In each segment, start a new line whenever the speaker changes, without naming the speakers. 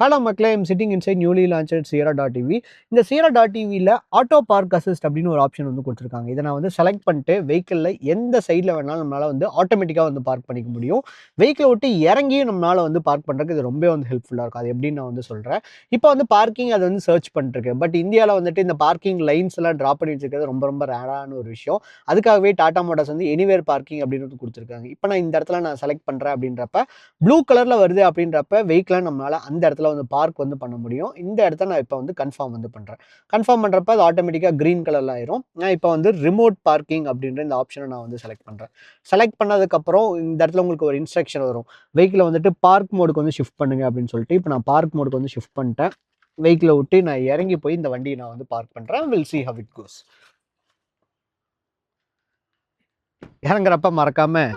Hello மக்களே, I'm sitting inside newly launched Sierra.tv. இந்த Sierra.tvல auto park assist அப்படின்னு ஒரு ஆப்ஷன் வந்து கொடுத்துருக்காங்க. இதை நான் வந்து செலக்ட் பண்ணிட்டு வெஹிக்கிளில் எந்த சைடில் வேணாலும் நம்மளால் வந்து ஆட்டோமேட்டிக்காக வந்து பார்க் பண்ணிக்க முடியும். வெஹிக்கிளை விட்டு இறங்கியும் நம்மளால் வந்து பார்க் பண்ணுறதுக்கு இது ரொம்ப வந்து ஹெல்ப்ஃபுல்லாக இருக்கும். அது எப்படின்னு நான் வந்து சொல்கிறேன். இப்போ வந்து பார்க்கிங் அதை வந்து சர்ச் பண்ணிருக்கு. பட் இந்தியாவில் வந்துட்டு இந்த பார்க்கிங் லைன்ஸ் எல்லாம் ட்ராப் பண்ணி வச்சிருக்கிறது ரொம்ப ரொம்ப ரேரான ஒரு விஷயம். அதுக்காகவே டாடா மோட்டார்ஸ் வந்து எனிவேர் பார்க்கிங் அப்படின்னு கொடுத்துருக்காங்க. இப்போ நான் இந்த இடத்துல நான் செலக்ட் பண்ணுறேன் அப்படின்றப்ப ப்ளூ கலரில் வருது அப்படின்றப்ப வெஹிக்கிளை நம்மளால் அந்த இடத்துல வந்து பார்க் வந்து பண்ண முடியும். இந்த இடத்த நான் இப்போ வந்து கன்ஃபார்ம் வந்து பண்ணுறேன். கன்ஃபார்ம் பண்ணுறப்ப அது ஆட்டோமேட்டிக்காக க்ரீன் கலரில் ஆயிரும். நான் இப்போ வந்து ரிமோட் பார்க்கிங் அப்படின்ற இந்த ஆப்ஷனை நான் வந்து செலக்ட் பண்ணுறேன். செலக்ட் பண்ணதுக்கப்புறம் இந்த இடத்துல உங்களுக்கு ஒரு இன்ஸ்ட்ரக்ஷன் வரும். வெஹிக்கிளை வந்துட்டு பார்க் மோடுக்கு வந்து ஷிஃப்ட் பண்ணுங்க அப்படின்னு சொல்லிட்டு இப்போ நான் பார்க் மோடுக்கு வந்து ஷிஃப்ட் பண்ணிட்டேன். வெஹிக்கிளை விட்டு நான் இறங்கி போய் இந்த வண்டியை நான் வந்து பார்க் பண்ணுறேன். Will see how it goes. இறங்குறப்ப மறக்காம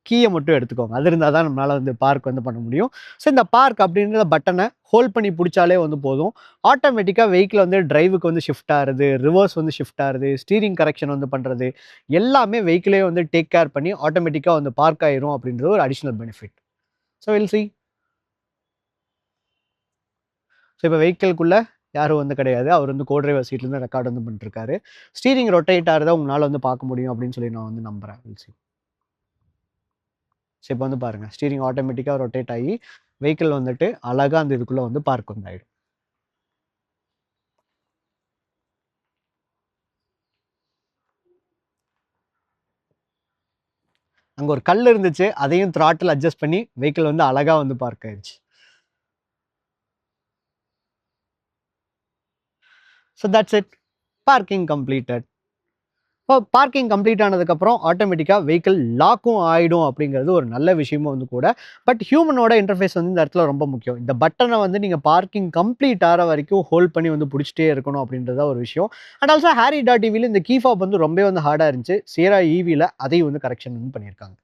கீயை மட்டும் எடுத்துக்கோங்க. அது இருந்தால் தான் நம்மளால் வந்து பார்க் வந்து பண்ண முடியும். ஸோ இந்த பார்க் அப்படின்ற பட்டனை ஹோல்ட் பண்ணி பிடிச்சாலே வந்து போதும். ஆட்டோமேட்டிக்காக வெஹிக்கிள் வந்து டிரைவுக்கு வந்து ஷிஃப்ட் ஆகுது, ரிவர்ஸ் வந்து ஷிஃப்ட் ஆகுது, ஸ்டீரிங் கரெக்ஷன் வந்து பண்ணுறது எல்லாமே வெஹிக்கிளே வந்து டேக் கேர் பண்ணி ஆட்டோமேட்டிக்காக வந்து பார்க் ஆயிரும் அப்படின்றது ஒரு additional benefit. So will see. So இப்போ வெஹிக்கிள்குள்ளே யாரும் வந்து கிடையாது. அவர் வந்து கோ டிரைவர் சீட்லேருந்து ரெக்கார்ட் வந்து பண்ணிட்டுருக்காரு. ஸ்டீரிங் ரொட்டேட் ஆகிறத உங்களால் வந்து பார்க்க முடியும் அப்படின்னு சொல்லி நான் வந்து நம்புகிறேன். Will see. ஸோ இப்போ வந்து பாருங்கள், ஸ்டீரிங் ஆட்டோமேட்டிக்காக ரொட்டேட் ஆகி வெஹிக்கிள் வந்துட்டு அழகாக அந்த இதுக்குள்ளே வந்து பார்க் வந்து ஆகிடும். அங்கே ஒரு கல் இருந்துச்சு, அதையும் த்ராட்டில் அட்ஜஸ்ட் பண்ணி வெஹிக்கிள் வந்து அழகாக வந்து பார்க் ஆயிடுச்சு. So that's it. Parking completed. இப்போ பார்க்கிங் கம்ப்ளீட் ஆனதுக்கப்புறம் ஆட்டோமேட்டிக்காக வெஹிக்கிள் லாக்கும் ஆகிடும் அப்படிங்கிறது ஒரு நல்ல விஷயமும் வந்து கூட. பட் ஹியூமனோட இன்டர்ஃபேஸ் வந்து இந்த இடத்துல ரொம்ப முக்கியம். இந்த பட்டனை வந்து நீங்கள் பார்க்கிங் கம்ப்ளீட் ஆகிற வரைக்கும் ஹோல்ட் பண்ணி வந்து பிடிச்சிட்டே இருக்கணும் அப்படின்றத ஒரு விஷயம். அண்ட் ஆல்சோ Harry.tvல இந்த கீ ஃபாப் வந்து ரொம்ப வந்து ஹார்டாக இருந்துச்சு. Sierra EVல அதையும் வந்து கரெக்ஷன் வந்து பண்ணியிருக்காங்க.